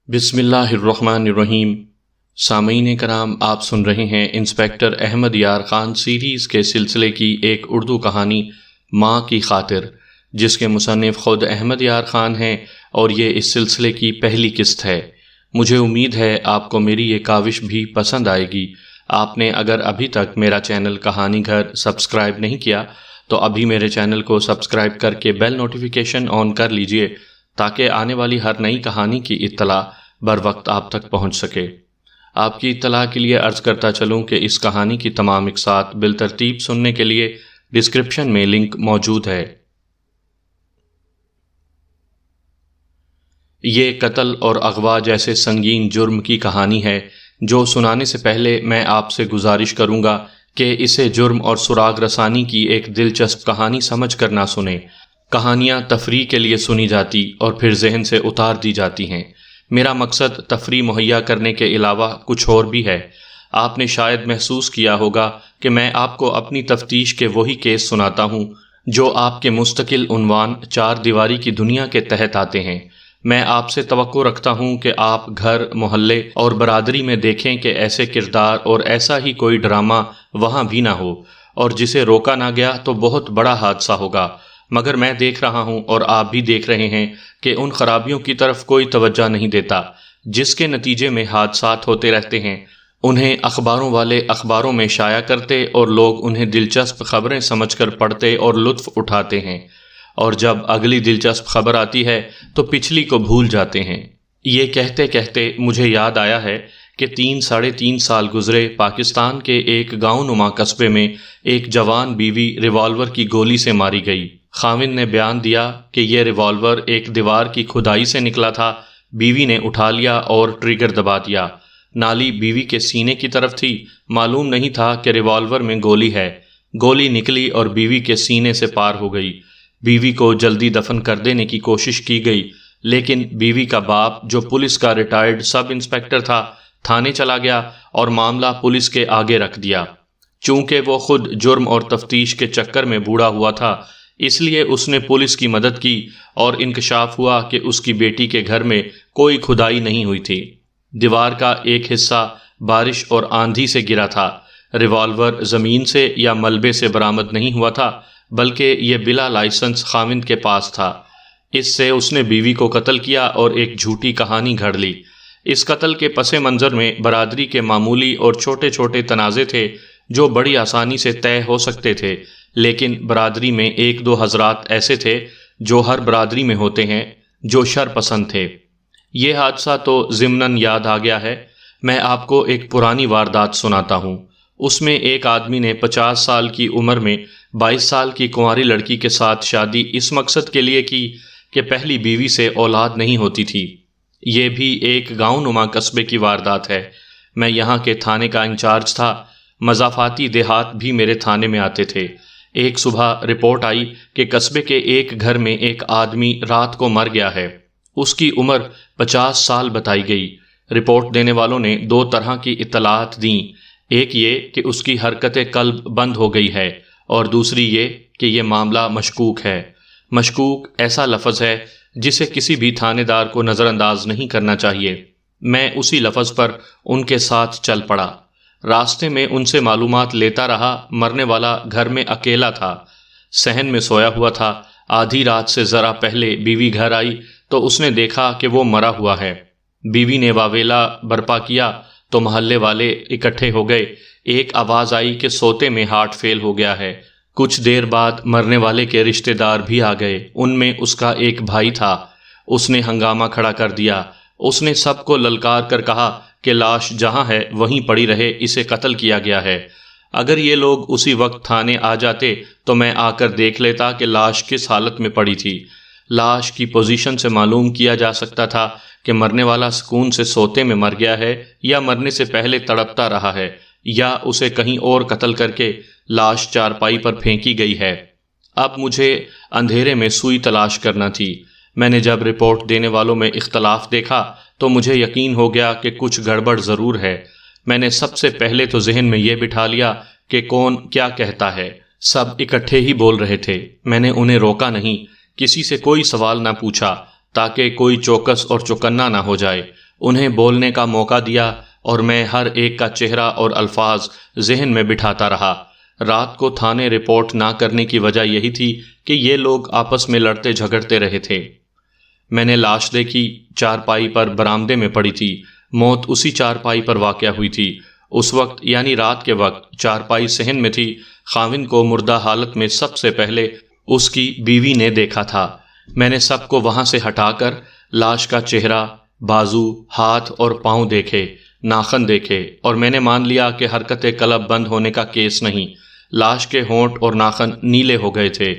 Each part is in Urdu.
بسم اللہ الرحمن الرحیم۔ سامعین کرام، آپ سن رہے ہیں انسپیکٹر احمد یار خان سیریز کے سلسلے کی ایک اردو کہانی ماں کی خاطر، جس کے مصنف خود احمد یار خان ہیں اور یہ اس سلسلے کی پہلی قسط ہے۔ مجھے امید ہے آپ کو میری یہ کاوش بھی پسند آئے گی۔ آپ نے اگر ابھی تک میرا چینل کہانی گھر سبسکرائب نہیں کیا تو ابھی میرے چینل کو سبسکرائب کر کے بیل نوٹیفیکیشن آن کر لیجئے تاکہ آنے والی ہر نئی کہانی کی اطلاع بر وقت آپ تک پہنچ سکے۔ آپ کی اطلاع کے لیے عرض کرتا چلوں کہ اس کہانی کی تمام اقساط بالترتیب سننے کے لیے ڈسکرپشن میں لنک موجود ہے۔ یہ قتل اور اغوا جیسے سنگین جرم کی کہانی ہے جو سنانے سے پہلے میں آپ سے گزارش کروں گا کہ اسے جرم اور سراغ رسانی کی ایک دلچسپ کہانی سمجھ کر نہ سنیں۔ کہانیاں تفریح کے لیے سنی جاتی اور پھر ذہن سے اتار دی جاتی ہیں۔ میرا مقصد تفریح مہیا کرنے کے علاوہ کچھ اور بھی ہے۔ آپ نے شاید محسوس کیا ہوگا کہ میں آپ کو اپنی تفتیش کے وہی کیس سناتا ہوں جو آپ کے مستقل عنوان چار دیواری کی دنیا کے تحت آتے ہیں۔ میں آپ سے توقع رکھتا ہوں کہ آپ گھر، محلے اور برادری میں دیکھیں کہ ایسے کردار اور ایسا ہی کوئی ڈرامہ وہاں بھی نہ ہو، اور جسے روکا نہ گیا تو بہت بڑا حادثہ ہوگا۔ مگر میں دیکھ رہا ہوں اور آپ بھی دیکھ رہے ہیں کہ ان خرابیوں کی طرف کوئی توجہ نہیں دیتا جس کے نتیجے میں حادثات ہوتے رہتے ہیں۔ انہیں اخباروں والے اخباروں میں شائع کرتے اور لوگ انہیں دلچسپ خبریں سمجھ کر پڑھتے اور لطف اٹھاتے ہیں، اور جب اگلی دلچسپ خبر آتی ہے تو پچھلی کو بھول جاتے ہیں۔ یہ کہتے کہتے مجھے یاد آیا ہے کہ 3-3.5 سال گزرے پاکستان کے ایک گاؤں نما قصبے میں ایک جوان بیوی ریوالور کی گولی سے ماری گئی۔ خاوند نے بیان دیا کہ یہ ریوالور ایک دیوار کی کھدائی سے نکلا تھا۔ بیوی نے اٹھا لیا اور ٹریگر دبا دیا۔ نالی بیوی کے سینے کی طرف تھی۔ معلوم نہیں تھا کہ ریوالور میں گولی ہے۔ گولی نکلی اور بیوی کے سینے سے پار ہو گئی۔ بیوی کو جلدی دفن کر دینے کی کوشش کی گئی، لیکن بیوی کا باپ جو پولیس کا ریٹائرڈ سب انسپیکٹر تھا تھانے چلا گیا اور معاملہ پولیس کے آگے رکھ دیا۔ چونکہ وہ خود جرم اور تفتیش کے چکر میں بوڑھا ہوا تھا، اس لیے اس نے پولیس کی مدد کی اور انکشاف ہوا کہ اس کی بیٹی کے گھر میں کوئی کھدائی نہیں ہوئی تھی۔ دیوار کا ایک حصہ بارش اور آندھی سے گرا تھا۔ ریوالور زمین سے یا ملبے سے برآمد نہیں ہوا تھا، بلکہ یہ بلا لائسنس خاوند کے پاس تھا۔ اس سے اس نے بیوی کو قتل کیا اور ایک جھوٹی کہانی گھڑ لی۔ اس قتل کے پس منظر میں برادری کے معمولی اور چھوٹے چھوٹے تنازع تھے جو بڑی آسانی سے طے ہو سکتے تھے، لیکن برادری میں 1-2 حضرات ایسے تھے جو ہر برادری میں ہوتے ہیں جو شر پسند تھے۔ یہ حادثہ تو ضمناً یاد آ گیا ہے۔ میں آپ کو ایک پرانی واردات سناتا ہوں۔ اس میں ایک آدمی نے 50 سال کی عمر میں 22 سال کی کنواری لڑکی کے ساتھ شادی اس مقصد کے لیے کی کہ پہلی بیوی سے اولاد نہیں ہوتی تھی۔ یہ بھی ایک گاؤں نما قصبے کی واردات ہے۔ میں یہاں کے تھانے کا انچارج تھا۔ مضافاتی دیہات بھی میرے تھانے میں آتے تھے۔ ایک صبح رپورٹ آئی کہ قصبے کے ایک گھر میں ایک آدمی رات کو مر گیا ہے۔ اس کی عمر 50 سال بتائی گئی۔ رپورٹ دینے والوں نے 2 طرح کی اطلاعات دیں۔ ایک یہ کہ اس کی حرکت قلب بند ہو گئی ہے، اور دوسری یہ کہ یہ معاملہ مشکوک ہے۔ مشکوک ایسا لفظ ہے جسے کسی بھی تھانے دار کو نظر انداز نہیں کرنا چاہیے۔ میں اسی لفظ پر ان کے ساتھ چل پڑا۔ راستے میں ان سے معلومات لیتا رہا۔ مرنے والا گھر میں اکیلا تھا، صحن میں سویا ہوا تھا۔ آدھی رات سے ذرا پہلے بیوی گھر آئی تو اس نے دیکھا کہ وہ مرا ہوا ہے۔ بیوی نے واویلا برپا کیا تو محلے والے اکٹھے ہو گئے۔ ایک آواز آئی کہ سوتے میں ہارٹ فیل ہو گیا ہے۔ کچھ دیر بعد مرنے والے کے رشتہ دار بھی آ گئے۔ ان میں اس کا ایک بھائی تھا۔ اس نے ہنگامہ کھڑا کر دیا۔ اس نے سب کو للکار کر کہا کہ لاش جہاں ہے وہیں پڑی رہے، اسے قتل کیا گیا ہے۔ اگر یہ لوگ اسی وقت تھانے آ جاتے تو میں آ کر دیکھ لیتا کہ لاش کس حالت میں پڑی تھی۔ لاش کی پوزیشن سے معلوم کیا جا سکتا تھا کہ مرنے والا سکون سے سوتے میں مر گیا ہے، یا مرنے سے پہلے تڑپتا رہا ہے، یا اسے کہیں اور قتل کر کے لاش چارپائی پر پھینکی گئی ہے۔ اب مجھے اندھیرے میں سوئی تلاش کرنا تھی۔ میں نے جب رپورٹ دینے والوں میں اختلاف دیکھا تو مجھے یقین ہو گیا کہ کچھ گڑبڑ ضرور ہے۔ میں نے سب سے پہلے تو ذہن میں یہ بٹھا لیا کہ کون کیا کہتا ہے۔ سب اکٹھے ہی بول رہے تھے۔ میں نے انہیں روکا نہیں، کسی سے کوئی سوال نہ پوچھا تاکہ کوئی چوکس اور چوکنا نہ ہو جائے۔ انہیں بولنے کا موقع دیا اور میں ہر ایک کا چہرہ اور الفاظ ذہن میں بٹھاتا رہا۔ رات کو تھانے رپورٹ نہ کرنے کی وجہ یہی تھی کہ یہ لوگ آپس میں لڑتے جھگڑتے رہے تھے۔ میں نے لاش دیکھی، چارپائی پر برآمدے میں پڑی تھی۔ موت اسی چارپائی پر واقع ہوئی تھی۔ اس وقت یعنی رات کے وقت چارپائی صحن میں تھی۔ خاوند کو مردہ حالت میں سب سے پہلے اس کی بیوی نے دیکھا تھا۔ میں نے سب کو وہاں سے ہٹا کر لاش کا چہرہ، بازو، ہاتھ اور پاؤں دیکھے، ناخن دیکھے، اور میں نے مان لیا کہ حرکت قلب بند ہونے کا کیس نہیں۔ لاش کے ہونٹ اور ناخن نیلے ہو گئے تھے۔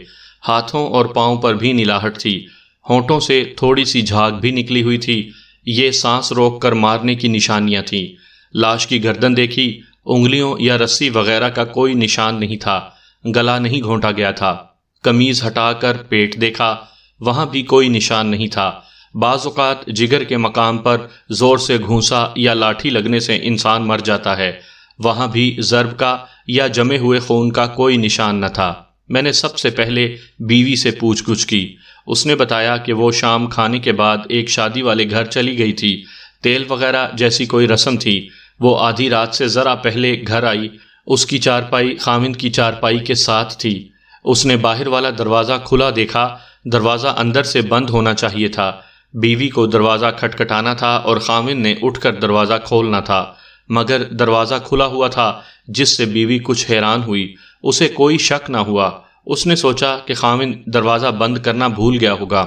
ہاتھوں اور پاؤں پر بھی نیلاہٹ تھی۔ ہونٹوں سے تھوڑی سی جھاگ بھی نکلی ہوئی تھی۔ یہ سانس روک کر مارنے کی نشانیاں تھیں۔ لاش کی گردن دیکھی، انگلیوں یا رسی وغیرہ کا کوئی نشان نہیں تھا۔ گلا نہیں گھونٹا گیا تھا۔ قمیض ہٹا کر پیٹ دیکھا، وہاں بھی کوئی نشان نہیں تھا۔ بعض اوقات جگر کے مقام پر زور سے گھونسا یا لاٹھی لگنے سے انسان مر جاتا ہے، وہاں بھی ضرب کا یا جمے ہوئے خون کا کوئی نشان نہ تھا۔ میں نے سب سے پہلے بیوی سے پوچھ گچھ کی۔ اس نے بتایا کہ وہ شام کھانے کے بعد ایک شادی والے گھر چلی گئی تھی۔ تیل وغیرہ جیسی کوئی رسم تھی۔ وہ آدھی رات سے ذرا پہلے گھر آئی۔ اس کی چارپائی خاوند کی چارپائی کے ساتھ تھی۔ اس نے باہر والا دروازہ کھلا دیکھا۔ دروازہ اندر سے بند ہونا چاہیے تھا۔ بیوی کو دروازہ کھٹکھٹانا تھا اور خاوند نے اٹھ کر دروازہ کھولنا تھا، مگر دروازہ کھلا ہوا تھا، جس سے بیوی کچھ حیران ہوئی۔ اسے کوئی شک نہ ہوا۔ اس نے سوچا کہ خاوند دروازہ بند کرنا بھول گیا ہوگا۔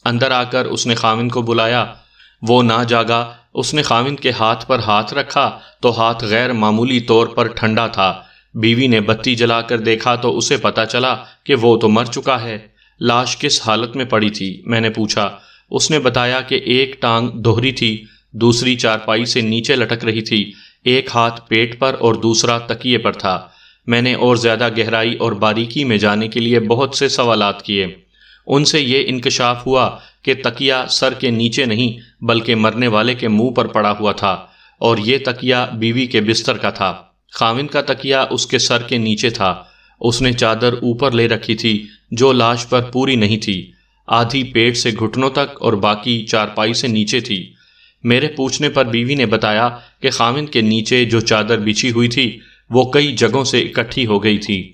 اندر آ کر اس نے خاوند کو بلایا۔ وہ نہ جاگا۔ اس نے خاوند کے ہاتھ پر ہاتھ رکھا تو ہاتھ غیر معمولی طور پر ٹھنڈا تھا۔ بیوی نے بتی جلا کر دیکھا تو اسے پتا چلا کہ وہ تو مر چکا ہے۔ لاش کس حالت میں پڑی تھی؟ میں نے پوچھا۔ اس نے بتایا کہ ایک ٹانگ دوہری تھی، دوسری چارپائی سے نیچے لٹک رہی تھی، ایک ہاتھ پیٹ پر اور دوسرا تکیے پر تھا۔ میں نے اور زیادہ گہرائی اور باریکی میں جانے کے لیے بہت سے سوالات کیے۔ ان سے یہ انکشاف ہوا کہ تکیہ سر کے نیچے نہیں بلکہ مرنے والے کے منہ پر پڑا ہوا تھا، اور یہ تکیہ بیوی کے بستر کا تھا۔ خاوند کا تکیہ اس کے سر کے نیچے تھا۔ اس نے چادر اوپر لے رکھی تھی جو لاش پر پوری نہیں تھی، آدھی پیٹ سے گھٹنوں تک اور باقی چارپائی سے نیچے تھی۔ میرے پوچھنے پر بیوی نے بتایا کہ خاوند کے نیچے جو چادر بچھی ہوئی تھی وہ کئی جگہوں سے اکٹھی ہو گئی تھی۔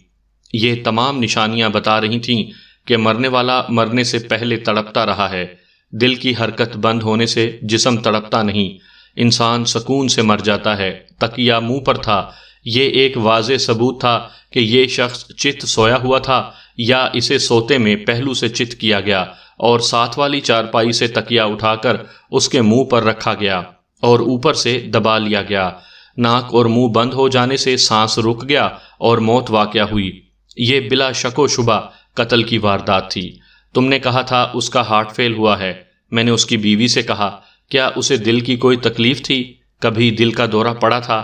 یہ تمام نشانیاں بتا رہی تھیں کہ مرنے والا مرنے سے پہلے تڑپتا رہا ہے۔ دل کی حرکت بند ہونے سے جسم تڑپتا نہیں، انسان سکون سے مر جاتا ہے۔ تکیہ منہ پر تھا۔ یہ ایک واضح ثبوت تھا کہ یہ شخص چت سویا ہوا تھا یا اسے سوتے میں پہلو سے چت کیا گیا اور ساتھ والی چارپائی سے تکیہ اٹھا کر اس کے منہ پر رکھا گیا اور اوپر سے دبا لیا گیا۔ ناک اور منہ بند ہو جانے سے سانس رک گیا اور موت واقع ہوئی۔ یہ بلا شک و شبہ قتل کی واردات تھی۔ تم نے کہا تھا اس کا ہارٹ فیل ہوا ہے۔ میں نے اس کی بیوی سے کہا، کیا اسے دل کی کوئی تکلیف تھی؟ کبھی دل کا دورہ پڑا تھا؟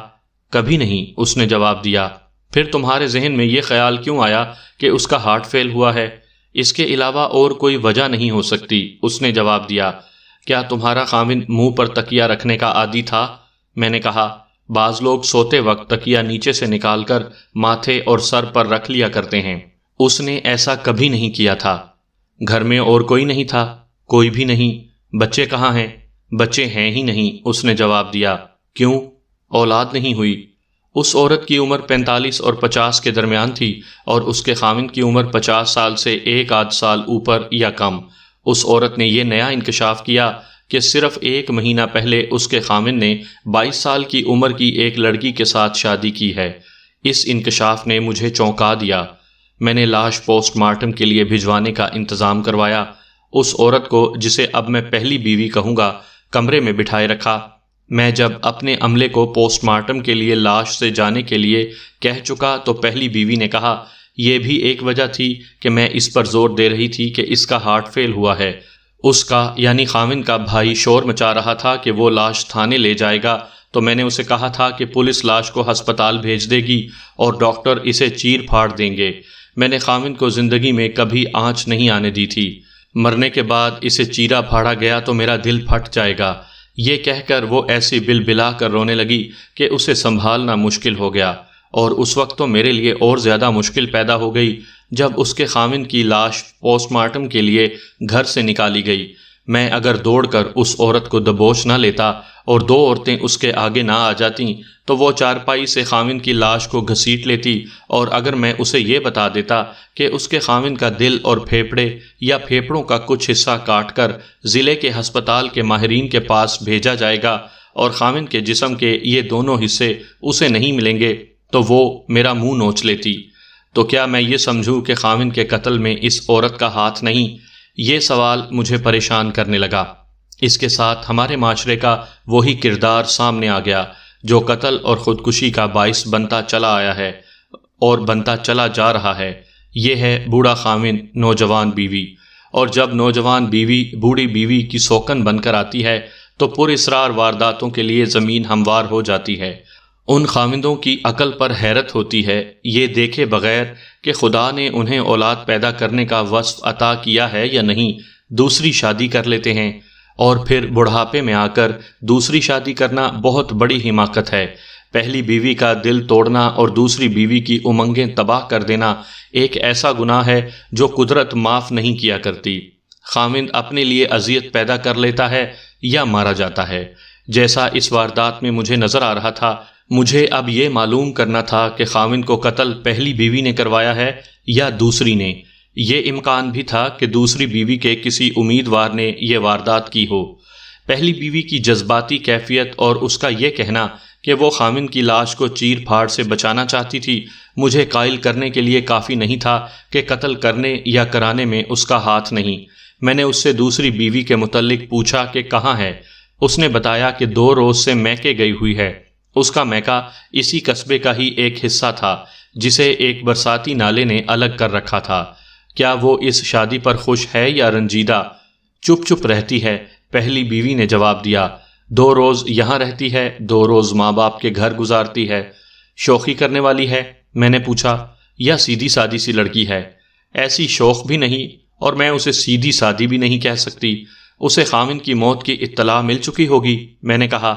کبھی نہیں، اس نے جواب دیا۔ پھر تمہارے ذہن میں یہ خیال کیوں آیا کہ اس کا ہارٹ فیل ہوا ہے؟ اس کے علاوہ اور کوئی وجہ نہیں ہو سکتی، اس نے جواب دیا۔ کیا تمہارا خاوند منہ پر تکیہ رکھنے کا عادی تھا؟ میں نے کہا، بعض لوگ سوتے وقت تکیہ نیچے سے نکال کر ماتھے اور سر پر رکھ لیا کرتے ہیں۔ اس نے ایسا کبھی نہیں کیا تھا۔ گھر میں اور کوئی نہیں تھا؟ کوئی بھی نہیں۔ بچے کہاں ہیں؟ بچے ہیں ہی نہیں، اس نے جواب دیا۔ کیوں؟ اولاد نہیں ہوئی۔ اس عورت کی عمر 45 اور 50 کے درمیان تھی اور اس کے خاوند کی عمر 50 سال سے ایک آدھ سال اوپر یا کم۔ اس عورت نے یہ نیا انکشاف کیا کہ صرف ایک مہینہ پہلے اس کے خاوند نے 22 سال کی عمر کی ایک لڑکی کے ساتھ شادی کی ہے۔ اس انکشاف نے مجھے چونکا دیا۔ میں نے لاش پوسٹ مارٹم کے لیے بھجوانے کا انتظام کروایا۔ اس عورت کو، جسے اب میں پہلی بیوی کہوں گا، کمرے میں بٹھائے رکھا۔ میں جب اپنے عملے کو پوسٹ مارٹم کے لیے لاش سے جانے کے لیے کہہ چکا تو پہلی بیوی نے کہا، یہ بھی ایک وجہ تھی کہ میں اس پر زور دے رہی تھی کہ اس کا ہارٹ فیل ہوا ہے۔ اس کا یعنی خاوند کا بھائی شور مچا رہا تھا کہ وہ لاش تھانے لے جائے گا، تو میں نے اسے کہا تھا کہ پولیس لاش کو ہسپتال بھیج دے گی اور ڈاکٹر اسے چیر پھاڑ دیں گے۔ میں نے خاوند کو زندگی میں کبھی آنچ نہیں آنے دی تھی۔ مرنے کے بعد اسے چیرا پھاڑا گیا تو میرا دل پھٹ جائے گا۔ یہ کہہ کر وہ ایسی بلبلا کر رونے لگی کہ اسے سنبھالنا مشکل ہو گیا، اور اس وقت تو میرے لیے اور زیادہ مشکل پیدا ہو گئی جب اس کے خاوند کی لاش پوسٹ مارٹم کے لیے گھر سے نکالی گئی۔ میں اگر دوڑ کر اس عورت کو دبوچ نہ لیتا اور 2 عورتیں اس کے آگے نہ آ جاتیں تو وہ چارپائی سے خاوند کی لاش کو گھسیٹ لیتی، اور اگر میں اسے یہ بتا دیتا کہ اس کے خاوند کا دل اور پھیپھڑے یا پھیپھڑوں کا کچھ حصہ کاٹ کر ضلع کے ہسپتال کے ماہرین کے پاس بھیجا جائے گا اور خاوند کے جسم کے یہ دونوں حصے اسے نہیں ملیں گے تو وہ میرا منہ نوچ لیتی، تو کیا میں یہ سمجھوں کہ خاوند کے قتل میں اس عورت کا ہاتھ نہیں؟ یہ سوال مجھے پریشان کرنے لگا۔ اس کے ساتھ ہمارے معاشرے کا وہی کردار سامنے آ گیا جو قتل اور خودکشی کا باعث بنتا چلا آیا ہے اور بنتا چلا جا رہا ہے۔ یہ ہے بوڑھا خاوند، نوجوان بیوی، اور جب نوجوان بیوی بوڑھی بیوی کی سوکن بن کر آتی ہے تو پر اسرار وارداتوں کے لیے زمین ہموار ہو جاتی ہے۔ ان خاوندوں کی عقل پر حیرت ہوتی ہے، یہ دیکھے بغیر کہ خدا نے انہیں اولاد پیدا کرنے کا وصف عطا کیا ہے یا نہیں، دوسری شادی کر لیتے ہیں، اور پھر بڑھاپے میں آ کر دوسری شادی کرنا بہت بڑی حماقت ہے۔ پہلی بیوی کا دل توڑنا اور دوسری بیوی کی امنگیں تباہ کر دینا ایک ایسا گناہ ہے جو قدرت معاف نہیں کیا کرتی۔ خاوند اپنے لیے اذیت پیدا کر لیتا ہے یا مارا جاتا ہے، جیسا اس واردات میں مجھے نظر آ رہا تھا۔ مجھے اب یہ معلوم کرنا تھا کہ خاوند کو قتل پہلی بیوی نے کروایا ہے یا دوسری نے۔ یہ امکان بھی تھا کہ دوسری بیوی کے کسی امیدوار نے یہ واردات کی ہو۔ پہلی بیوی کی جذباتی کیفیت اور اس کا یہ کہنا کہ وہ خاوند کی لاش کو چیر پھاڑ سے بچانا چاہتی تھی مجھے قائل کرنے کے لیے کافی نہیں تھا کہ قتل کرنے یا کرانے میں اس کا ہاتھ نہیں۔ میں نے اس سے دوسری بیوی کے متعلق پوچھا کہ کہاں ہے۔ اس نے بتایا کہ 2 روز سے میکے گئی ہوئی ہے۔ اس کا میکہ اسی قصبے کا ہی ایک حصہ تھا جسے ایک برساتی نالے نے الگ کر رکھا تھا۔ کیا وہ اس شادی پر خوش ہے یا رنجیدہ؟ چپ چپ رہتی ہے، پہلی بیوی نے جواب دیا۔ 2 روز یہاں رہتی ہے، 2 روز ماں باپ کے گھر گزارتی ہے۔ شوخی کرنے والی ہے؟ میں نے پوچھا، یا سیدھی سادی سی لڑکی ہے؟ ایسی شوخ بھی نہیں، اور میں اسے سیدھی سادی بھی نہیں کہہ سکتی۔ اسے خاوند کی موت کی اطلاع مل چکی ہوگی، میں نے کہا۔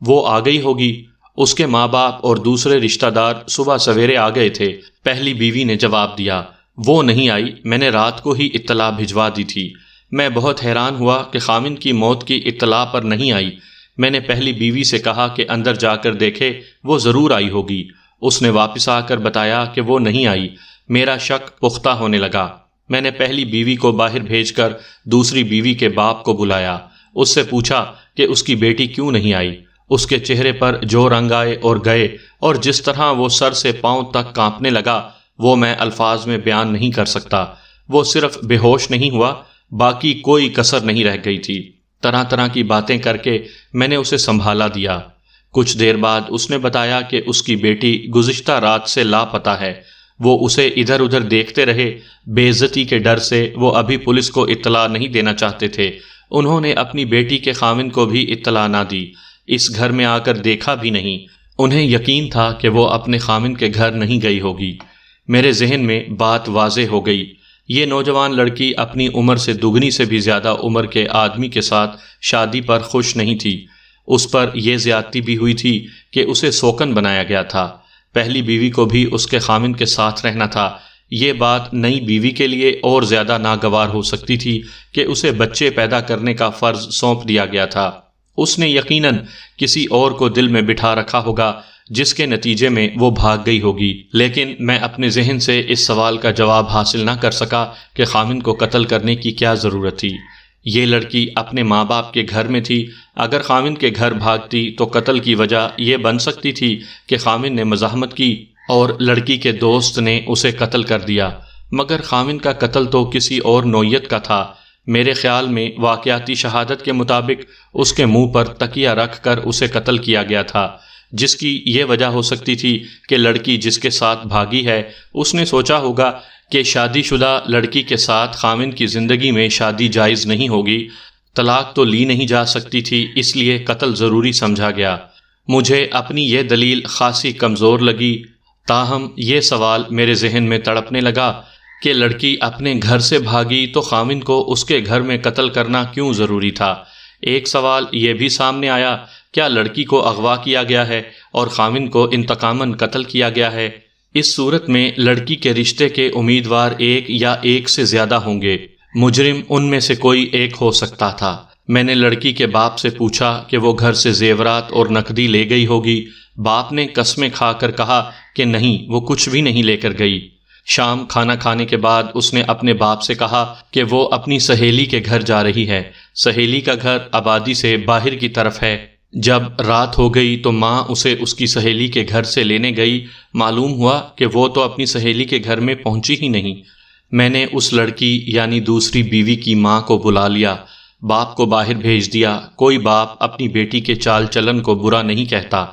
وہ آ گئی ہوگی، اس کے ماں باپ اور دوسرے رشتہ دار صبح سویرے آ گئے تھے، پہلی بیوی نے جواب دیا۔ وہ نہیں آئی، میں نے رات کو ہی اطلاع بھجوا دی تھی۔ میں بہت حیران ہوا کہ خاوند کی موت کی اطلاع پر نہیں آئی۔ میں نے پہلی بیوی سے کہا کہ اندر جا کر دیکھے، وہ ضرور آئی ہوگی۔ اس نے واپس آ کر بتایا کہ وہ نہیں آئی۔ میرا شک پختہ ہونے لگا۔ میں نے پہلی بیوی کو باہر بھیج کر دوسری بیوی کے باپ کو بلایا۔ اس سے پوچھا کہ اس کی بیٹی کیوں نہیں آئی۔ اس کے چہرے پر جو رنگ آئے اور گئے اور جس طرح وہ سر سے پاؤں تک کانپنے لگا وہ میں الفاظ میں بیان نہیں کر سکتا۔ وہ صرف بے ہوش نہیں ہوا، باقی کوئی کسر نہیں رہ گئی تھی۔ طرح طرح کی باتیں کر کے میں نے اسے سنبھالا دیا۔ کچھ دیر بعد اس نے بتایا کہ اس کی بیٹی گزشتہ رات سے لاپتہ ہے۔ وہ اسے ادھر ادھر دیکھتے رہے۔ بے عزتی کے ڈر سے وہ ابھی پولیس کو اطلاع نہیں دینا چاہتے تھے۔ انہوں نے اپنی بیٹی کے خاوند کو بھی اطلاع نہ دی، اس گھر میں آ کر دیکھا بھی نہیں۔ انہیں یقین تھا کہ وہ اپنے خاوند کے گھر نہیں گئی ہوگی۔ میرے ذہن میں بات واضح ہو گئی۔ یہ نوجوان لڑکی اپنی عمر سے دگنی سے بھی زیادہ عمر کے آدمی کے ساتھ شادی پر خوش نہیں تھی۔ اس پر یہ زیادتی بھی ہوئی تھی کہ اسے سوکن بنایا گیا تھا۔ پہلی بیوی کو بھی اس کے خاوند کے ساتھ رہنا تھا۔ یہ بات نئی بیوی کے لیے اور زیادہ ناگوار ہو سکتی تھی کہ اسے بچے پیدا کرنے کا فرض سونپ دیا گیا تھا۔ اس نے یقیناً کسی اور کو دل میں بٹھا رکھا ہوگا جس کے نتیجے میں وہ بھاگ گئی ہوگی، لیکن میں اپنے ذہن سے اس سوال کا جواب حاصل نہ کر سکا کہ خاوند کو قتل کرنے کی کیا ضرورت تھی۔ یہ لڑکی اپنے ماں باپ کے گھر میں تھی۔ اگر خاوند کے گھر بھاگتی تو قتل کی وجہ یہ بن سکتی تھی کہ خاوند نے مزاحمت کی اور لڑکی کے دوست نے اسے قتل کر دیا، مگر خاوند کا قتل تو کسی اور نوعیت کا تھا۔ میرے خیال میں واقعاتی شہادت کے مطابق اس کے منہ پر تکیہ رکھ کر اسے قتل کیا گیا تھا، جس کی یہ وجہ ہو سکتی تھی کہ لڑکی جس کے ساتھ بھاگی ہے اس نے سوچا ہوگا کہ شادی شدہ لڑکی کے ساتھ خاوند کی زندگی میں شادی جائز نہیں ہوگی، طلاق تو لی نہیں جا سکتی تھی، اس لیے قتل ضروری سمجھا گیا۔ مجھے اپنی یہ دلیل خاصی کمزور لگی، تاہم یہ سوال میرے ذہن میں تڑپنے لگا کہ لڑکی اپنے گھر سے بھاگی تو خاوند کو اس کے گھر میں قتل کرنا کیوں ضروری تھا؟ ایک سوال یہ بھی سامنے آیا، کیا لڑکی کو اغوا کیا گیا ہے اور خاوند کو انتقاماً قتل کیا گیا ہے؟ اس صورت میں لڑکی کے رشتے کے امیدوار ایک یا ایک سے زیادہ ہوں گے، مجرم ان میں سے کوئی ایک ہو سکتا تھا۔ میں نے لڑکی کے باپ سے پوچھا کہ وہ گھر سے زیورات اور نقدی لے گئی ہوگی۔ باپ نے قسمیں کھا کر کہا کہ نہیں، وہ کچھ بھی نہیں لے کر گئی۔ شام کھانا کھانے کے بعد اس نے اپنے باپ سے کہا کہ وہ اپنی سہیلی کے گھر جا رہی ہے۔ سہیلی کا گھر آبادی سے باہر کی طرف ہے۔ جب رات ہو گئی تو ماں اسے اس کی سہیلی کے گھر سے لینے گئی۔ معلوم ہوا کہ وہ تو اپنی سہیلی کے گھر میں پہنچی ہی نہیں۔ میں نے اس لڑکی یعنی دوسری بیوی کی ماں کو بلا لیا، باپ کو باہر بھیج دیا۔ کوئی باپ اپنی بیٹی کے چال چلن کو برا نہیں کہتا۔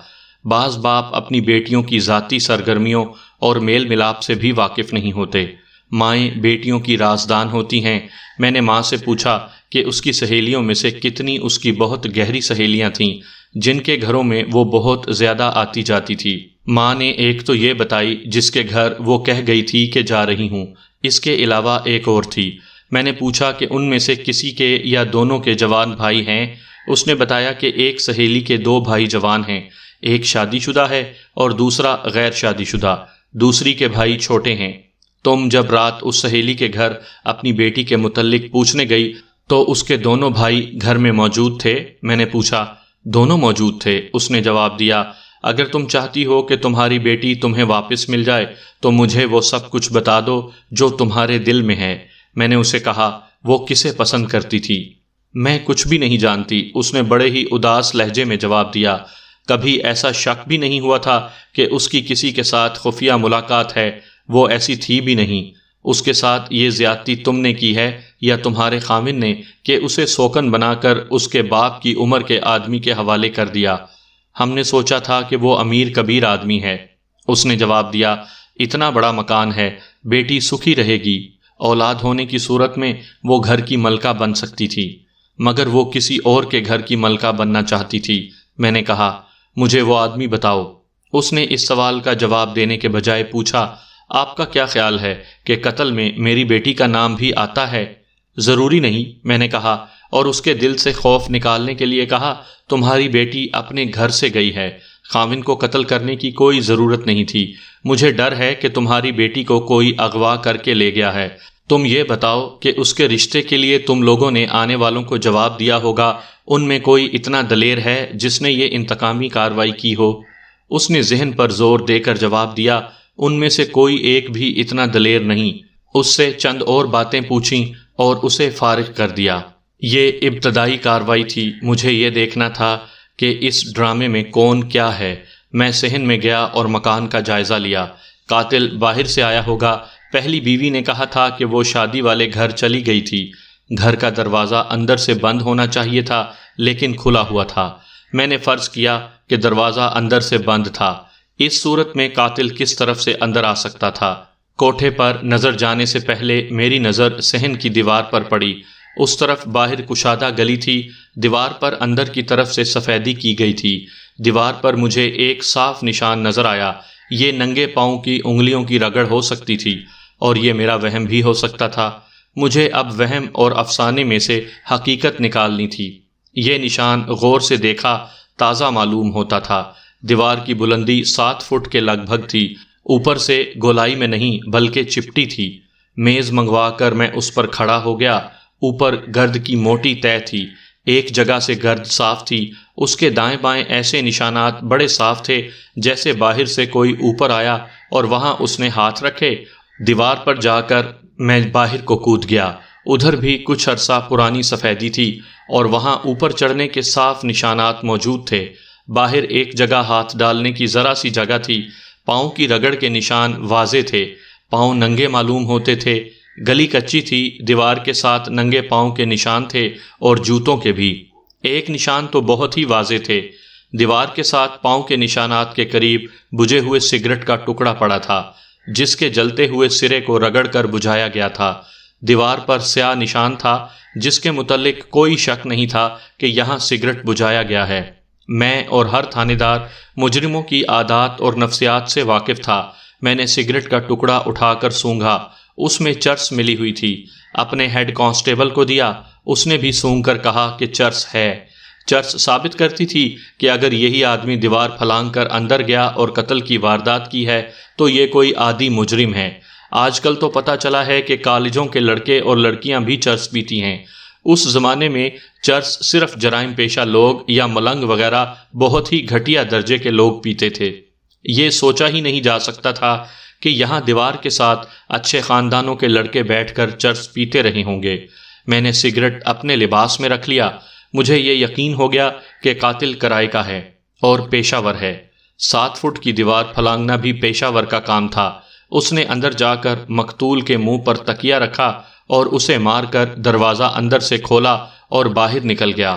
بعض باپ اپنی بیٹیوں کی ذاتی سرگرمیوں اور میل ملاپ سے بھی واقف نہیں ہوتے۔ مائیں بیٹیوں کی رازدان ہوتی ہیں۔ میں نے ماں سے پوچھا کہ اس کی سہیلیوں میں سے کتنی اس کی بہت گہری سہیلیاں تھیں جن کے گھروں میں وہ بہت زیادہ آتی جاتی تھی۔ ماں نے ایک تو یہ بتائی جس کے گھر وہ کہہ گئی تھی کہ جا رہی ہوں، اس کے علاوہ ایک اور تھی۔ میں نے پوچھا کہ ان میں سے کسی کے یا دونوں کے جوان بھائی ہیں؟ اس نے بتایا کہ ایک سہیلی کے 2 بھائی جوان ہیں، ایک شادی شدہ ہے اور دوسرا غیر شادی شدہ، دوسری کے بھائی چھوٹے ہیں۔ تم جب رات اس سہیلی کے گھر اپنی بیٹی کے متعلق پوچھنے گئی تو اس کے دونوں بھائی گھر میں موجود تھے؟ میں نے پوچھا۔ دونوں موجود تھے، اس نے جواب دیا۔ اگر تم چاہتی ہو کہ تمہاری بیٹی تمہیں واپس مل جائے تو مجھے وہ سب کچھ بتا دو جو تمہارے دل میں ہے۔ میں نے اسے کہا، وہ کسے پسند کرتی تھی؟ میں کچھ بھی نہیں جانتی، اس نے بڑے ہی اداس لہجے میں جواب دیا۔ کبھی ایسا شک بھی نہیں ہوا تھا کہ اس کی کسی کے ساتھ خفیہ ملاقات ہے، وہ ایسی تھی بھی نہیں۔ اس کے ساتھ یہ زیادتی تم نے کی ہے یا تمہارے خاوند نے کہ اسے سوکن بنا کر اس کے باپ کی عمر کے آدمی کے حوالے کر دیا؟ ہم نے سوچا تھا کہ وہ امیر کبیر آدمی ہے۔ اس نے جواب دیا، اتنا بڑا مکان ہے، بیٹی سکھی رہے گی۔ اولاد ہونے کی صورت میں وہ گھر کی ملکہ بن سکتی تھی، مگر وہ کسی اور کے گھر کی ملکہ بننا چاہتی تھی۔ میں نے کہا، مجھے وہ آدمی بتاؤ۔ اس نے اس سوال کا جواب دینے کے بجائے پوچھا، آپ کا کیا خیال ہے کہ قتل میں میری بیٹی کا نام بھی آتا ہے؟ ضروری نہیں، میں نے کہا، اور اس کے دل سے خوف نکالنے کے لیے کہا، تمہاری بیٹی اپنے گھر سے گئی ہے، خاوند کو قتل کرنے کی کوئی ضرورت نہیں تھی۔ مجھے ڈر ہے کہ تمہاری بیٹی کو کوئی اغوا کر کے لے گیا ہے۔ تم یہ بتاؤ کہ اس کے رشتے کے لیے تم لوگوں نے آنے والوں کو جواب دیا ہوگا، ان میں کوئی اتنا دلیر ہے جس نے یہ انتقامی کارروائی کی ہو؟ اس نے ذہن پر زور دے کر جواب دیا، ان میں سے کوئی ایک بھی اتنا دلیر نہیں۔ اس سے چند اور باتیں پوچھیں اور اسے فارغ کر دیا۔ یہ ابتدائی کارروائی تھی، مجھے یہ دیکھنا تھا کہ اس ڈرامے میں کون کیا ہے۔ میں صحن میں گیا اور مکان کا جائزہ لیا۔ قاتل باہر سے آیا ہوگا۔ پہلی بیوی نے کہا تھا کہ وہ شادی والے گھر چلی گئی تھی۔ گھر کا دروازہ اندر سے بند ہونا چاہیے تھا لیکن کھلا ہوا تھا۔ میں نے فرض کیا کہ دروازہ اندر سے بند تھا۔ اس صورت میں قاتل کس طرف سے اندر آ سکتا تھا؟ کوٹھے پر نظر جانے سے پہلے میری نظر صحن کی دیوار پر پڑی۔ اس طرف باہر کشادہ گلی تھی، دیوار پر اندر کی طرف سے سفیدی کی گئی تھی۔ دیوار پر مجھے ایک صاف نشان نظر آیا۔ یہ ننگے پاؤں کی انگلیوں کی رگڑ ہو سکتی تھی اور یہ میرا وہم بھی ہو سکتا تھا۔ مجھے اب وہم اور افسانے میں سے حقیقت نکالنی تھی۔ یہ نشان غور سے دیکھا تازہ معلوم ہوتا تھا۔ دیوار کی بلندی 7 فٹ کے لگ بھگ تھی، اوپر سے گولائی میں نہیں بلکہ چپٹی تھی۔ میز منگوا کر میں اس پر کھڑا ہو گیا۔ اوپر گرد کی موٹی تہہ تھی، ایک جگہ سے گرد صاف تھی، اس کے دائیں بائیں ایسے نشانات بڑے صاف تھے جیسے باہر سے کوئی اوپر آیا اور وہاں اس نے ہاتھ رکھے۔ دیوار پر جا کر میں باہر کو کود گیا۔ ادھر بھی کچھ عرصہ پرانی سفیدی تھی اور وہاں اوپر چڑھنے کے صاف نشانات موجود تھے۔ باہر ایک جگہ ہاتھ ڈالنے کی ذرا سی جگہ تھی۔ پاؤں کی رگڑ کے نشان واضح تھے، پاؤں ننگے معلوم ہوتے تھے۔ گلی کچی تھی، دیوار کے ساتھ ننگے پاؤں کے نشان تھے اور جوتوں کے بھی۔ ایک نشان تو بہت ہی واضح تھے، دیوار کے ساتھ پاؤں کے نشانات کے قریب بجھے ہوئے سگریٹ کا ٹکڑا پڑا تھا جس کے جلتے ہوئے سرے کو رگڑ کر بجھایا گیا تھا۔ دیوار پر سیاہ نشان تھا جس کے متعلق کوئی شک نہیں تھا کہ یہاں سگریٹ بجھایا گیا ہے۔ میں اور ہر تھانے دار مجرموں کی عادات اور نفسیات سے واقف تھا۔ میں نے سگریٹ کا ٹکڑا اٹھا کر سونگھا، اس میں چرس ملی ہوئی تھی۔ اپنے ہیڈ کانسٹیبل کو دیا، اس نے بھی سونگھ کر کہا کہ چرس ہے۔ چرس ثابت کرتی تھی کہ اگر یہی آدمی دیوار پھلانگ کر اندر گیا اور قتل کی واردات کی ہے تو یہ کوئی عادی مجرم ہے۔ آج کل تو پتہ چلا ہے کہ کالجوں کے لڑکے اور لڑکیاں بھی چرس پیتی ہیں۔ اس زمانے میں چرس صرف جرائم پیشہ لوگ یا ملنگ وغیرہ بہت ہی گھٹیا درجے کے لوگ پیتے تھے۔ یہ سوچا ہی نہیں جا سکتا تھا کہ یہاں دیوار کے ساتھ اچھے خاندانوں کے لڑکے بیٹھ کر چرس پیتے رہے ہوں گے۔ میں نے سگریٹ اپنے لباس میں رکھ لیا۔ مجھے یہ یقین ہو گیا کہ قاتل کرائے کا ہے اور پیشہ ور ہے۔ 7 فٹ کی دیوار پھلانگنا بھی پیشہ ور کا کام تھا۔ اس نے اندر جا کر مقتول کے منہ پر تکیہ رکھا اور اسے مار کر دروازہ اندر سے کھولا اور باہر نکل گیا۔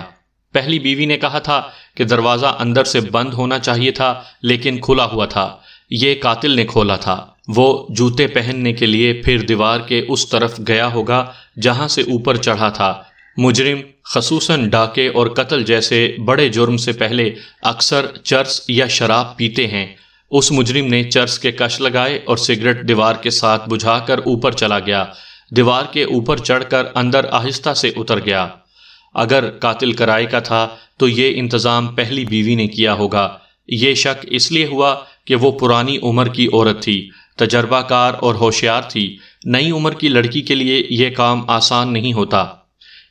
پہلی بیوی نے کہا تھا کہ دروازہ اندر سے بند ہونا چاہیے تھا لیکن کھلا ہوا تھا۔ یہ قاتل نے کھولا تھا۔ وہ جوتے پہننے کے لیے پھر دیوار کے اس طرف گیا ہوگا جہاں سے اوپر چڑھا تھا۔ مجرم خصوصاً ڈاکے اور قتل جیسے بڑے جرم سے پہلے اکثر چرس یا شراب پیتے ہیں۔ اس مجرم نے چرس کے کش لگائے اور سگریٹ دیوار کے ساتھ بجھا کر اوپر چلا گیا۔ دیوار کے اوپر چڑھ کر اندر آہستہ سے اتر گیا۔ اگر قاتل کرائے کا تھا تو یہ انتظام پہلی بیوی نے کیا ہوگا۔ یہ شک اس لیے ہوا کہ وہ پرانی عمر کی عورت تھی، تجربہ کار اور ہوشیار تھی۔ نئی عمر کی لڑکی کے لیے یہ کام آسان نہیں ہوتا۔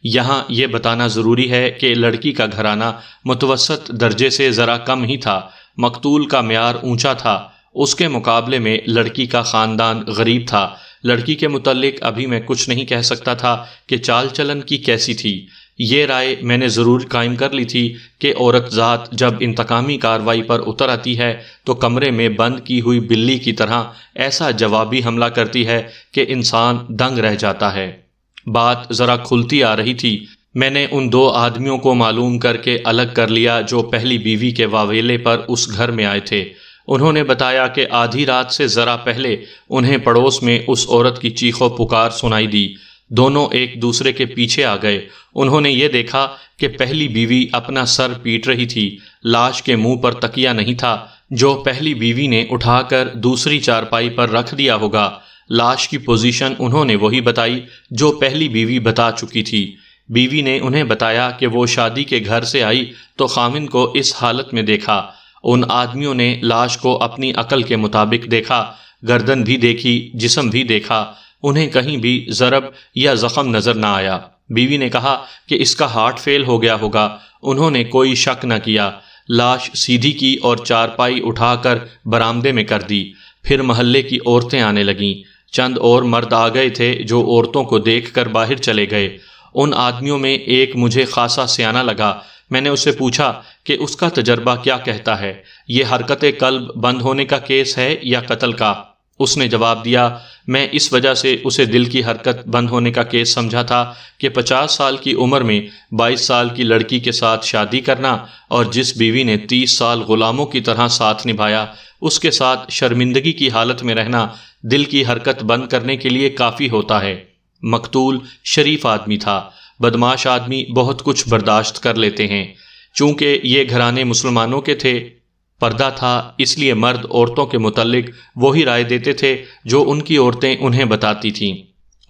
یہاں یہ بتانا ضروری ہے کہ لڑکی کا گھرانہ متوسط درجے سے ذرا کم ہی تھا۔ مقتول کا معیار اونچا تھا، اس کے مقابلے میں لڑکی کا خاندان غریب تھا۔ لڑکی کے متعلق ابھی میں کچھ نہیں کہہ سکتا تھا کہ چال چلن کی کیسی تھی۔ یہ رائے میں نے ضرور قائم کر لی تھی کہ عورت ذات جب انتقامی کارروائی پر اتر آتی ہے تو کمرے میں بند کی ہوئی بلی کی طرح ایسا جوابی حملہ کرتی ہے کہ انسان دنگ رہ جاتا ہے۔ بات ذرا کھلتی آ رہی تھی۔ میں نے ان 2 آدمیوں کو معلوم کر کے الگ کر لیا جو پہلی بیوی کے واویلے پر اس گھر میں آئے تھے۔ انہوں نے بتایا کہ آدھی رات سے ذرا پہلے انہیں پڑوس میں اس عورت کی چیخ و پکار سنائی دی۔ دونوں ایک دوسرے کے پیچھے آ گئے۔ انہوں نے یہ دیکھا کہ پہلی بیوی اپنا سر پیٹ رہی تھی۔ لاش کے منہ پر تکیہ نہیں تھا جو پہلی بیوی نے اٹھا کر دوسری چارپائی پر رکھ دیا ہوگا۔ لاش کی پوزیشن انہوں نے وہی بتائی جو پہلی بیوی بتا چکی تھی۔ بیوی نے انہیں بتایا کہ وہ شادی کے گھر سے آئی تو خاوند کو اس حالت میں دیکھا۔ ان آدمیوں نے لاش کو اپنی عقل کے مطابق دیکھا، گردن بھی دیکھی، جسم بھی دیکھا۔ انہیں کہیں بھی ضرب یا زخم نظر نہ آیا۔ بیوی نے کہا کہ اس کا ہارٹ فیل ہو گیا ہوگا۔ انہوں نے کوئی شک نہ کیا۔ لاش سیدھی کی اور چارپائی اٹھا کر برآمدے میں کر دی۔ پھر محلے کی عورتیں آنے لگیں۔ چند اور مرد آ گئے تھے جو عورتوں کو دیکھ کر باہر چلے گئے۔ ان آدمیوں میں ایک مجھے خاصا سیانہ لگا۔ میں نے اس سے پوچھا کہ اس کا تجربہ کیا کہتا ہے، یہ حرکت قلب بند ہونے کا کیس ہے یا قتل کا؟ اس نے جواب دیا، میں اس وجہ سے اسے دل کی حرکت بند ہونے کا کیس سمجھا تھا کہ 50 سال کی عمر میں 22 سال کی لڑکی کے ساتھ شادی کرنا اور جس بیوی نے 30 سال غلاموں کی طرح ساتھ نبھایا اس کے ساتھ شرمندگی کی حالت میں رہنا دل کی حرکت بند کرنے کے لیے کافی ہوتا ہے۔ مقتول شریف آدمی تھا۔ بدماش آدمی بہت کچھ برداشت کر لیتے ہیں۔ چونکہ یہ گھرانے مسلمانوں کے تھے، پردہ تھا، اس لیے مرد عورتوں کے متعلق وہی رائے دیتے تھے جو ان کی عورتیں انہیں بتاتی تھیں۔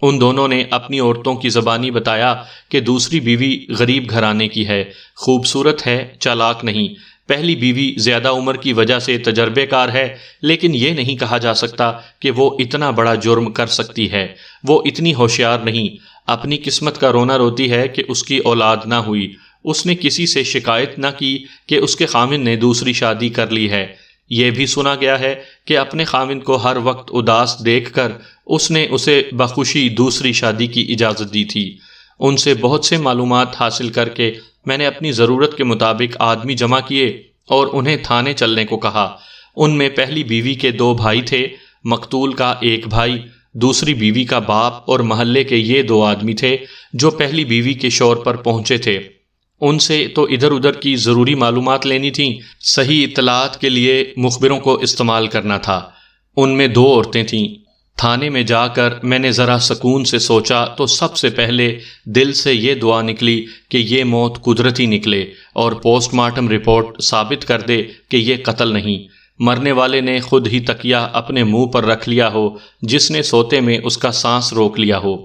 ان دونوں نے اپنی عورتوں کی زبانی بتایا کہ دوسری بیوی غریب گھرانے کی ہے، خوبصورت ہے، چالاک نہیں۔ پہلی بیوی زیادہ عمر کی وجہ سے تجربے کار ہے، لیکن یہ نہیں کہا جا سکتا کہ وہ اتنا بڑا جرم کر سکتی ہے۔ وہ اتنی ہوشیار نہیں۔ اپنی قسمت کا رونا روتی ہے کہ اس کی اولاد نہ ہوئی۔ اس نے کسی سے شکایت نہ کی کہ اس کے خاوند نے دوسری شادی کر لی ہے۔ یہ بھی سنا گیا ہے کہ اپنے خاوند کو ہر وقت اداس دیکھ کر اس نے اسے بخوشی دوسری شادی کی اجازت دی تھی۔ ان سے بہت سے معلومات حاصل کر کے میں نے اپنی ضرورت کے مطابق آدمی جمع کیے اور انہیں تھانے چلنے کو کہا۔ ان میں پہلی بیوی کے 2 بھائی تھے، مقتول کا ایک بھائی، دوسری بیوی کا باپ اور محلے کے یہ 2 آدمی تھے جو پہلی بیوی کے شور پر پہنچے تھے۔ ان سے تو ادھر ادھر کی ضروری معلومات لینی تھیں، صحیح اطلاعات کے لیے مخبروں کو استعمال کرنا تھا۔ ان میں 2 عورتیں تھیں۔ تھانے میں جا کر میں نے ذرا سکون سے سوچا تو سب سے پہلے دل سے یہ دعا نکلی کہ یہ موت قدرتی نکلے اور پوسٹ مارٹم رپورٹ ثابت کر دے کہ یہ قتل نہیں، مرنے والے نے خود ہی تکیہ اپنے منہ پر رکھ لیا ہو جس نے سوتے میں اس کا سانس روک لیا ہو۔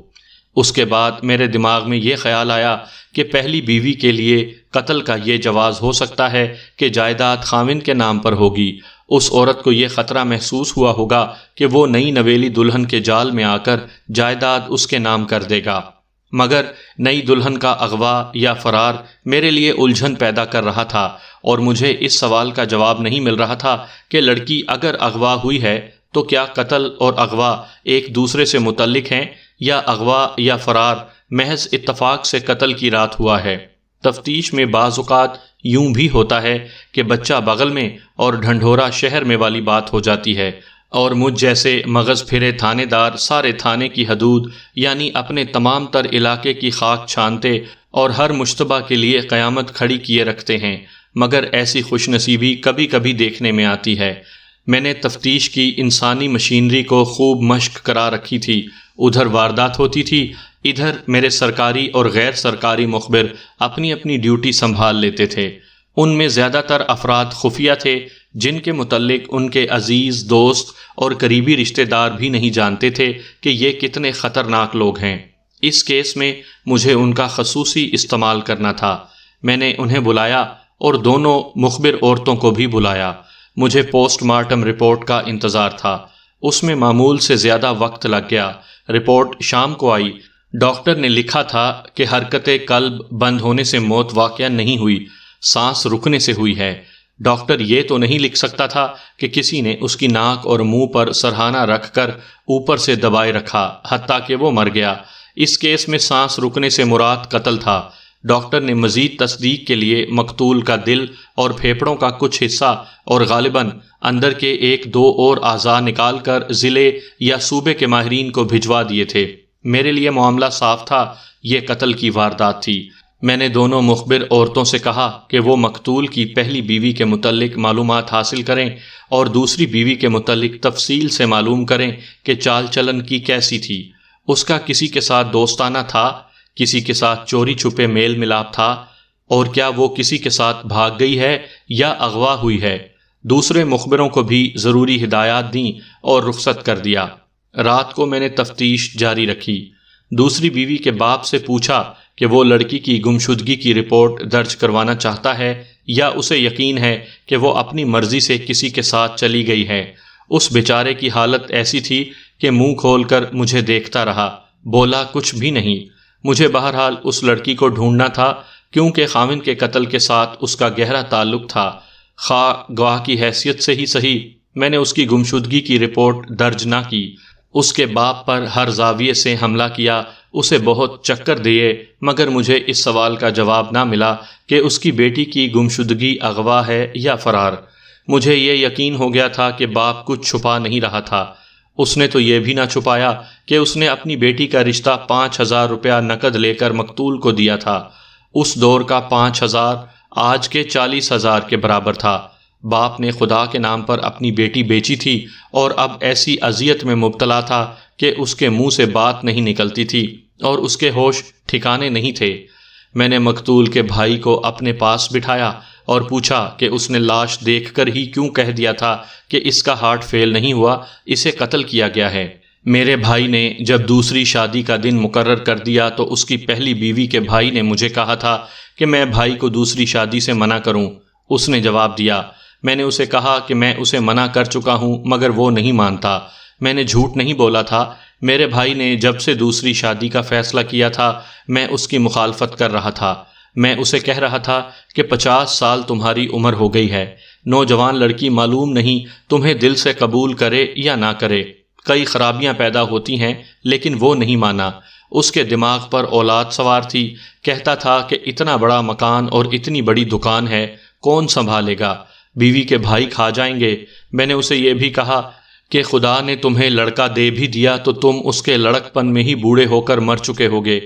اس کے بعد میرے دماغ میں یہ خیال آیا کہ پہلی بیوی کے لیے قتل کا یہ جواز ہو سکتا ہے کہ جائیداد خاوند کے نام پر ہوگی۔ اس عورت کو یہ خطرہ محسوس ہوا ہوگا کہ وہ نئی نویلی دلہن کے جال میں آ کر جائیداد اس کے نام کر دے گا۔ مگر نئی دلہن کا اغوا یا فرار میرے لیے الجھن پیدا کر رہا تھا، اور مجھے اس سوال کا جواب نہیں مل رہا تھا کہ لڑکی اگر اغوا ہوئی ہے تو کیا قتل اور اغوا ایک دوسرے سے متعلق ہیں، یا اغوا یا فرار محض اتفاق سے قتل کی رات ہوا ہے۔ تفتیش میں بعض اوقات یوں بھی ہوتا ہے کہ بچہ بغل میں اور ڈھنڈورا شہر میں والی بات ہو جاتی ہے، اور مجھ جیسے مغز پھرے تھانے دار سارے تھانے کی حدود یعنی اپنے تمام تر علاقے کی خاک چھانتے اور ہر مشتبہ کے لیے قیامت کھڑی کیے رکھتے ہیں، مگر ایسی خوش نصیبی کبھی کبھی دیکھنے میں آتی ہے۔ میں نے تفتیش کی انسانی مشینری کو خوب مشق کرا رکھی تھی، ادھر واردات ہوتی تھی، ادھر میرے سرکاری اور غیر سرکاری مخبر اپنی اپنی ڈیوٹی سنبھال لیتے تھے۔ ان میں زیادہ تر افراد خفیہ تھے جن کے متعلق ان کے عزیز دوست اور قریبی رشتہ دار بھی نہیں جانتے تھے کہ یہ کتنے خطرناک لوگ ہیں۔ اس کیس میں مجھے ان کا خصوصی استعمال کرنا تھا۔ میں نے انہیں بلایا اور دونوں مخبر عورتوں کو بھی بلایا۔ مجھے پوسٹ مارٹم رپورٹ کا انتظار تھا، اس میں معمول سے زیادہ وقت لگ گیا۔ رپورٹ شام کو آئی۔ ڈاکٹر نے لکھا تھا کہ حرکت قلب بند ہونے سے موت واقعہ نہیں ہوئی، سانس رکنے سے ہوئی ہے۔ ڈاکٹر یہ تو نہیں لکھ سکتا تھا کہ کسی نے اس کی ناک اور منہ پر سرہانہ رکھ کر اوپر سے دبائے رکھا حتیٰ کہ وہ مر گیا۔ اس کیس میں سانس رکنے سے مراد قتل تھا۔ ڈاکٹر نے مزید تصدیق کے لیے مقتول کا دل اور پھیپھڑوں کا کچھ حصہ اور غالباً اندر کے ایک دو اور اعضاء نکال کر ضلع یا صوبے کے ماہرین کو بھجوا دیے تھے۔ میرے لیے معاملہ صاف تھا، یہ قتل کی واردات تھی۔ میں نے دونوں مخبر عورتوں سے کہا کہ وہ مقتول کی پہلی بیوی کے متعلق معلومات حاصل کریں اور دوسری بیوی کے متعلق تفصیل سے معلوم کریں کہ چال چلن کی کیسی تھی، اس کا کسی کے ساتھ دوستانہ تھا، کسی کے ساتھ چوری چھپے میل ملاپ تھا، اور کیا وہ کسی کے ساتھ بھاگ گئی ہے یا اغوا ہوئی ہے۔ دوسرے مخبروں کو بھی ضروری ہدایات دیں اور رخصت کر دیا۔ رات کو میں نے تفتیش جاری رکھی۔ دوسری بیوی کے باپ سے پوچھا کہ وہ لڑکی کی گمشدگی کی رپورٹ درج کروانا چاہتا ہے یا اسے یقین ہے کہ وہ اپنی مرضی سے کسی کے ساتھ چلی گئی ہے۔ اس بیچارے کی حالت ایسی تھی کہ منہ کھول کر مجھے دیکھتا رہا، بولا کچھ بھی نہیں۔ مجھے بہرحال اس لڑکی کو ڈھونڈنا تھا، کیونکہ خاوند کے قتل کے ساتھ اس کا گہرا تعلق تھا۔ خواہ گواہ کی حیثیت سے ہی صحیح، میں نے اس کی گمشدگی کی رپورٹ درج نہ کی۔ اس کے باپ پر ہر زاویے سے حملہ کیا، اسے بہت چکر دیے، مگر مجھے اس سوال کا جواب نہ ملا کہ اس کی بیٹی کی گمشدگی اغوا ہے یا فرار۔ مجھے یہ یقین ہو گیا تھا کہ باپ کچھ چھپا نہیں رہا تھا۔ اس نے تو یہ بھی نہ چھپایا کہ اس نے اپنی بیٹی کا رشتہ 5,000 روپیہ نقد لے کر مقتول کو دیا تھا۔ اس دور کا 5,000 آج کے 40,000 کے برابر تھا۔ باپ نے خدا کے نام پر اپنی بیٹی بیچی تھی اور اب ایسی اذیت میں مبتلا تھا کہ اس کے منہ سے بات نہیں نکلتی تھی اور اس کے ہوش ٹھکانے نہیں تھے۔ میں نے مقتول کے بھائی کو اپنے پاس بٹھایا اور پوچھا کہ اس نے لاش دیکھ کر ہی کیوں کہہ دیا تھا کہ اس کا ہارٹ فیل نہیں ہوا، اسے قتل کیا گیا ہے۔ میرے بھائی نے جب دوسری شادی کا دن مقرر کر دیا تو اس کی پہلی بیوی کے بھائی نے مجھے کہا تھا کہ میں بھائی کو دوسری شادی سے منع کروں۔ اس نے جواب دیا۔ میں نے اسے کہا کہ میں اسے منع کر چکا ہوں، مگر وہ نہیں مانتا۔ میں نے جھوٹ نہیں بولا تھا۔ میرے بھائی نے جب سے دوسری شادی کا فیصلہ کیا تھا میں اس کی مخالفت کر رہا تھا۔ میں اسے کہہ رہا تھا کہ 50 سال تمہاری عمر ہو گئی ہے، نوجوان لڑکی معلوم نہیں تمہیں دل سے قبول کرے یا نہ کرے، کئی خرابیاں پیدا ہوتی ہیں، لیکن وہ نہیں مانا۔ اس کے دماغ پر اولاد سوار تھی، کہتا تھا کہ اتنا بڑا مکان اور اتنی بڑی دکان ہے، کون سنبھالے گا، بیوی کے بھائی کھا جائیں گے۔ میں نے اسے یہ بھی کہا کہ خدا نے تمہیں لڑکا دے بھی دیا تو تم اس کے لڑک پن میں ہی بوڑھے ہو کر مر چکے ہوگے،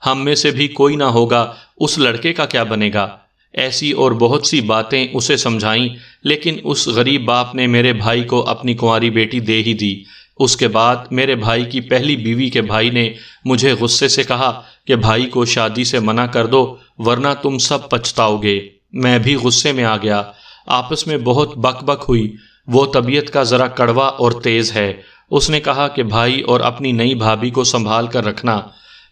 ہم میں سے بھی کوئی نہ ہوگا، اس لڑکے کا کیا بنے گا۔ ایسی اور بہت سی باتیں اسے سمجھائیں، لیکن اس غریب باپ نے میرے بھائی کو اپنی کنواری بیٹی دے ہی دی۔ اس کے بعد میرے بھائی کی پہلی بیوی کے بھائی نے مجھے غصے سے کہا کہ بھائی کو شادی سے منع کر دو ورنہ تم سب پچھتاؤ گے۔ میں بھی غصے میں آ گیا۔ آپس میں بہت بک بک ہوئی۔ وہ طبیعت کا ذرا کڑوا اور تیز ہے۔ اس نے کہا کہ بھائی اور اپنی نئی بھابھی کو سنبھال کر رکھنا۔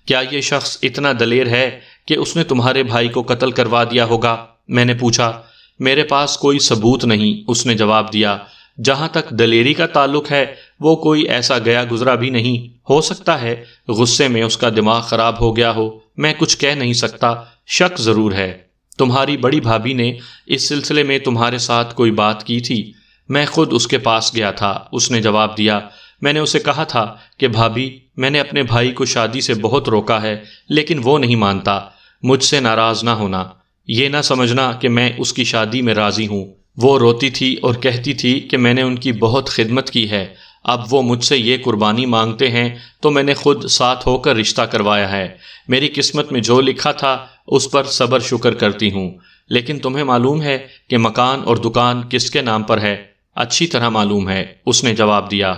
کیا یہ شخص اتنا دلیر ہے کہ اس نے تمہارے بھائی کو قتل کروا دیا ہوگا؟ میں نے پوچھا۔ میرے پاس کوئی ثبوت نہیں، اس نے جواب دیا۔ جہاں تک دلیری کا تعلق ہے وہ کوئی ایسا گیا گزرا بھی نہیں، ہو سکتا ہے غصے میں اس کا دماغ خراب ہو گیا ہو، میں کچھ کہہ نہیں سکتا، شک ضرور ہے۔ تمہاری بڑی بھابھی نے اس سلسلے میں تمہارے ساتھ کوئی بات کی تھی؟ میں خود اس کے پاس گیا تھا، اس نے جواب دیا۔ میں نے اسے کہا تھا کہ بھابھی، میں نے اپنے بھائی کو شادی سے بہت روکا ہے، لیکن وہ نہیں مانتا۔ مجھ سے ناراض نہ ہونا، یہ نہ سمجھنا کہ میں اس کی شادی میں راضی ہوں۔ وہ روتی تھی اور کہتی تھی کہ میں نے ان کی بہت خدمت کی ہے، اب وہ مجھ سے یہ قربانی مانگتے ہیں تو میں نے خود ساتھ ہو کر رشتہ کروایا ہے۔ میری قسمت میں جو لکھا تھا اس پر صبر شکر کرتی ہوں۔ لیکن تمہیں معلوم ہے کہ مکان اور دکان کس کے نام پر ہے؟ اچھی طرح معلوم ہے، اس نے جواب دیا۔